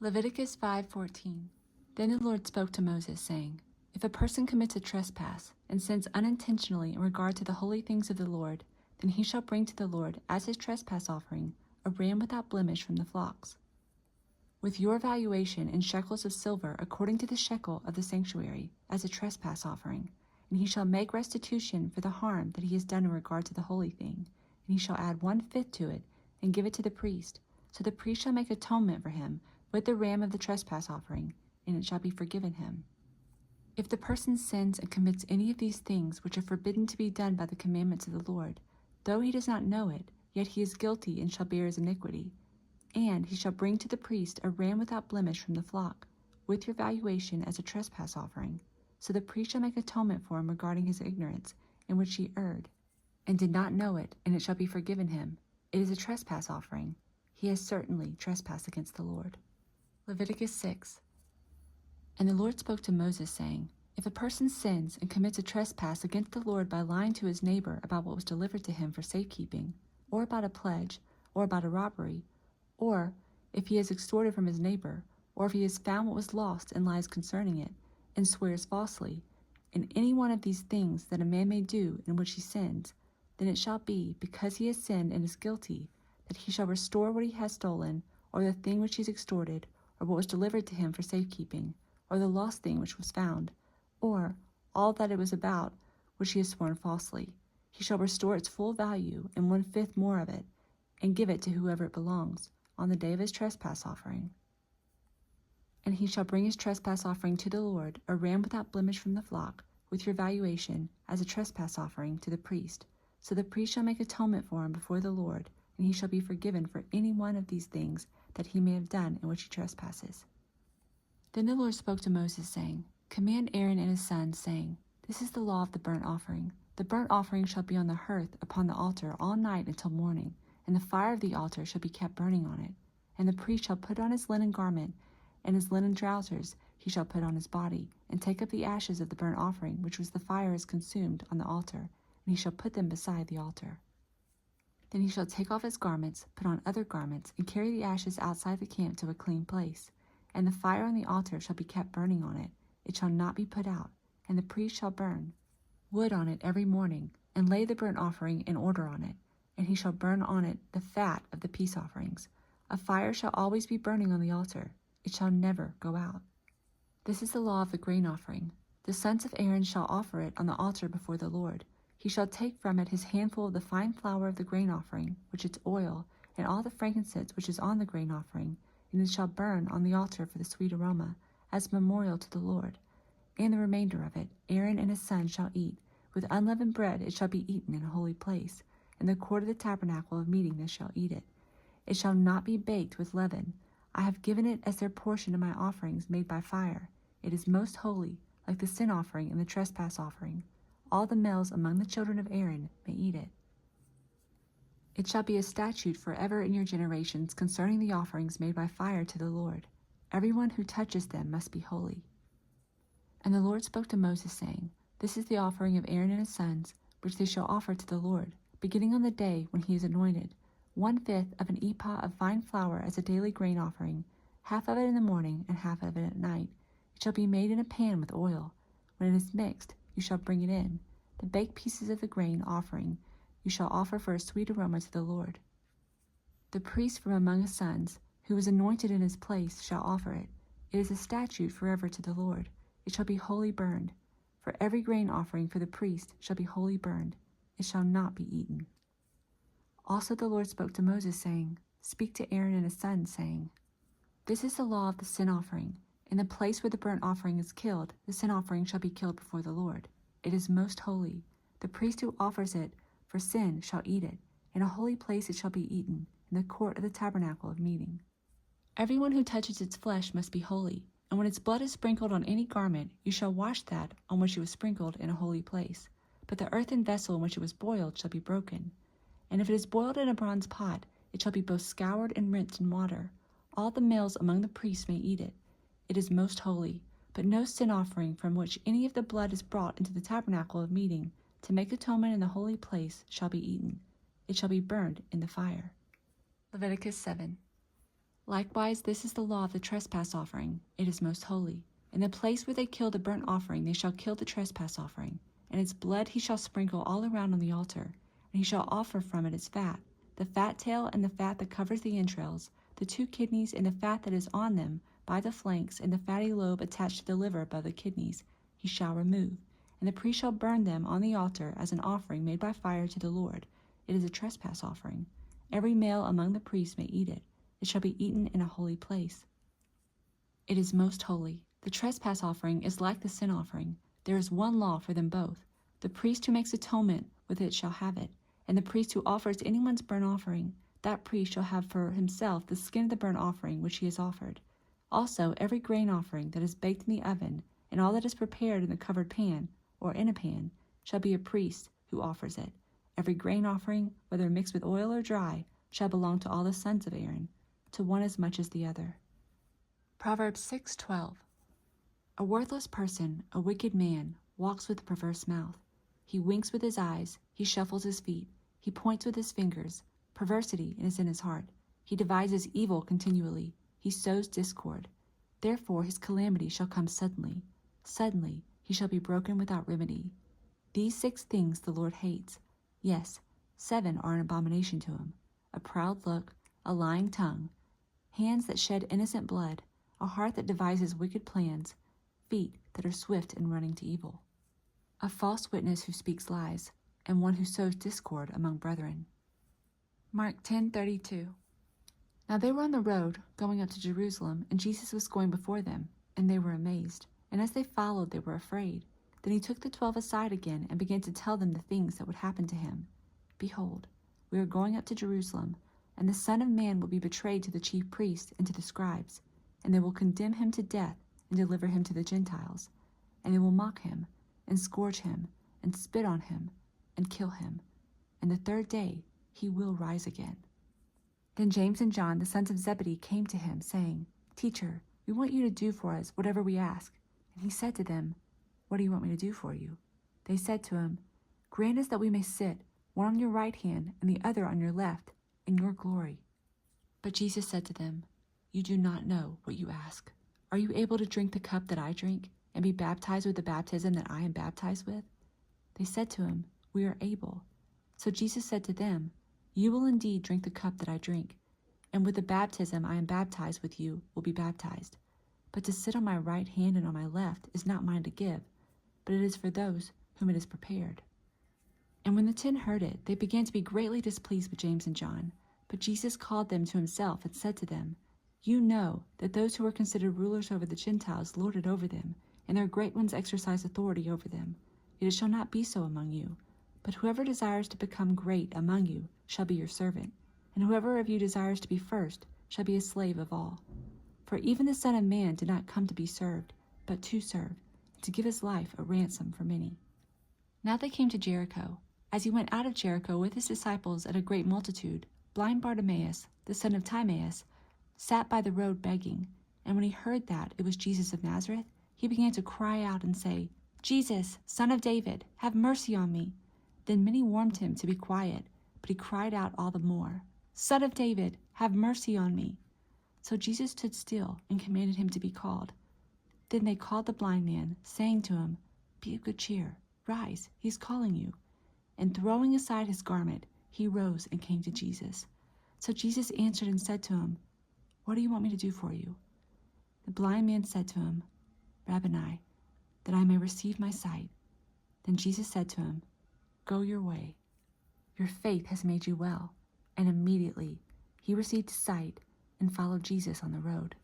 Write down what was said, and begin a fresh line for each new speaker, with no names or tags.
Leviticus 5:14. Then the Lord spoke to Moses, saying, If a person commits a trespass and sins unintentionally in regard to the holy things of the Lord, then he shall bring to the Lord as his trespass offering a ram without blemish from the flocks, with your valuation in shekels of silver according to the shekel of the sanctuary, as a trespass offering. And he shall make restitution for the harm that he has done in regard to the holy thing. And he shall add 1/5 to it, and give it to the priest. So the priest shall make atonement for him with the ram of the trespass offering, and it shall be forgiven him. If the person sins and commits any of these things which are forbidden to be done by the commandments of the Lord, though he does not know it, yet he is guilty and shall bear his iniquity. And he shall bring to the priest a ram without blemish from the flock, with your valuation as a trespass offering. So the priest shall make atonement for him regarding his ignorance, in which he erred, and did not know it, and it shall be forgiven him. It is a trespass offering. He has certainly trespassed against the Lord. Leviticus 6. And the Lord spoke to Moses, saying, If a person sins and commits a trespass against the Lord by lying to his neighbor about what was delivered to him for safekeeping, or about a pledge, or about a robbery, or if he has extorted from his neighbor, or if he has found what was lost and lies concerning it, and swears falsely, in any one of these things that a man may do in which he sins, then it shall be, because he has sinned and is guilty, that he shall restore what he has stolen, or the thing which he has extorted, or what was delivered to him for safekeeping, or the lost thing which was found, or all that it was about which he has sworn falsely. He shall restore its full value, and 1/5 more of it, and give it to whoever it belongs, on the day of his trespass offering. And he shall bring his trespass offering to the Lord, a ram without blemish from the flock, with your valuation, as a trespass offering to the priest. So the priest shall make atonement for him before the Lord, and he shall be forgiven for any one of these things that he may have done in which he trespasses. Then the Lord spoke to Moses, saying, Command Aaron and his sons, saying, This is the law of the burnt offering. The burnt offering shall be on the hearth upon the altar all night until morning, and the fire of the altar shall be kept burning on it. And the priest shall put on his linen garment, and his linen trousers he shall put on his body, and take up the ashes of the burnt offering which was the fire is consumed on the altar, and he shall put them beside the altar. Then he shall take off his garments, put on other garments, and carry the ashes outside the camp to a clean place. And the fire on the altar shall be kept burning on it. It shall not be put out. And the priest shall burn wood on it every morning, and lay the burnt offering in order on it. And he shall burn on it the fat of the peace offerings. A fire shall always be burning on the altar. It shall never go out. This is the law of the grain offering. The sons of Aaron shall offer it on the altar before the Lord. He shall take from it his handful of the fine flour of the grain offering, which is oil, and all the frankincense which is on the grain offering, and it shall burn on the altar for the sweet aroma, as a memorial to the Lord. And the remainder of it Aaron and his sons shall eat. With unleavened bread it shall be eaten in a holy place. In the court of the tabernacle of meeting they shall eat it. It shall not be baked with leaven. I have given it as their portion of my offerings made by fire. It is most holy, like the sin offering and the trespass offering. All the males among the children of Aaron may eat it. It shall be a statute forever in your generations concerning the offerings made by fire to the Lord. Everyone who touches them must be holy. And the Lord spoke to Moses, saying, This is the offering of Aaron and his sons, which they shall offer to the Lord, beginning on the day when he is anointed, 1/5 of an ephah of fine flour as a daily grain offering, half of it in the morning and half of it at night. It shall be made in a pan with oil. When it is mixed, you shall bring it in. The baked pieces of the grain offering you shall offer for a sweet aroma to the Lord. The priest from among his sons, who is anointed in his place, shall offer it. It is a statute forever to the Lord. It shall be wholly burned. For every grain offering for the priest shall be wholly burned. It shall not be eaten. Also the Lord spoke to Moses, saying, Speak to Aaron and his sons, saying, This is the law of the sin offering. In the place where the burnt offering is killed, the sin offering shall be killed before the Lord. It is most holy. The priest who offers it for sin shall eat it. In a holy place it shall be eaten, in the court of the tabernacle of meeting. Everyone who touches its flesh must be holy, and when its blood is sprinkled on any garment, you shall wash that on which it was sprinkled in a holy place. But the earthen vessel in which it was boiled shall be broken. And if it is boiled in a bronze pot, it shall be both scoured and rinsed in water. All the males among the priests may eat it. It is most holy, but no sin offering from which any of the blood is brought into the tabernacle of meeting to make atonement in the holy place shall be eaten. It shall be burned in the fire. Leviticus 7. Likewise, this is the law of the trespass offering. It is most holy. In the place where they kill the burnt offering, they shall kill the trespass offering, and its blood he shall sprinkle all around on the altar, and he shall offer from it its fat, the fat tail and the fat that covers the entrails, the 2 kidneys and the fat that is on them by the flanks, and the fatty lobe attached to the liver above the kidneys, he shall remove. And the priest shall burn them on the altar as an offering made by fire to the Lord. It is a trespass offering. Every male among the priests may eat it. It shall be eaten in a holy place. It is most holy. The trespass offering is like the sin offering. There is one law for them both. The priest who makes atonement with it shall have it, and the priest who offers anyone's burnt offering, that priest shall have for himself the skin of the burnt offering which he has offered. Also every grain offering that is baked in the oven, and all that is prepared in the covered pan, or in a pan, shall be a priest who offers it. Every grain offering, whether mixed with oil or dry, shall belong to all the sons of Aaron, to one as much as the other. Proverbs 6:12. A worthless person, a wicked man, walks with a perverse mouth. He winks with his eyes, he shuffles his feet, he points with his fingers. Perversity is in his heart. He devises evil continually. He sows discord. Therefore his calamity shall come suddenly. Suddenly he shall be broken without remedy. These 6 things the Lord hates. Yes, 7 are an abomination to him: a proud look, a lying tongue, hands that shed innocent blood, a heart that devises wicked plans, feet that are swift in running to evil, a false witness who speaks lies, and one who sows discord among brethren. Mark 10:32. Now they were on the road, going up to Jerusalem, and Jesus was going before them, and they were amazed. And as they followed, they were afraid. Then he took the 12 aside again, and began to tell them the things that would happen to him. Behold, we are going up to Jerusalem, and the Son of Man will be betrayed to the chief priests and to the scribes, and they will condemn him to death and deliver him to the Gentiles. And they will mock him, and scourge him, and spit on him, and kill him. And the 3rd day he will rise again. Then James and John, the sons of Zebedee, came to him, saying, Teacher, we want you to do for us whatever we ask. And he said to them, What do you want me to do for you? They said to him, Grant us that we may sit, one on your right hand and the other on your left, in your glory. But Jesus said to them, You do not know what you ask. Are you able to drink the cup that I drink, and be baptized with the baptism that I am baptized with? They said to him, We are able. So Jesus said to them, You will indeed drink the cup that I drink, and with the baptism I am baptized with you will be baptized. But to sit on my right hand and on my left is not mine to give, but it is for those whom it is prepared. And when the 10 heard it, they began to be greatly displeased with James and John. But Jesus called them to himself and said to them, You know that those who are considered rulers over the Gentiles lord it over them, and their great ones exercise authority over them. Yet it shall not be so among you. But whoever desires to become great among you shall be your servant, and whoever of you desires to be first shall be a slave of all. For even the Son of Man did not come to be served, but to serve, and to give his life a ransom for many. Now they came to Jericho. As he went out of Jericho with his disciples and a great multitude, blind Bartimaeus, the son of Timaeus, sat by the road begging. And when he heard that it was Jesus of Nazareth, he began to cry out and say, Jesus, Son of David, have mercy on me. Then many warned him to be quiet, but he cried out all the more, Son of David, have mercy on me. So Jesus stood still and commanded him to be called. Then they called the blind man, saying to him, Be of good cheer, rise, he is calling you. And throwing aside his garment, he rose and came to Jesus. So Jesus answered and said to him, What do you want me to do for you? The blind man said to him, Rabboni, that I may receive my sight. Then Jesus said to him, Go your way. Your faith has made you well. And immediately he received sight and followed Jesus on the road.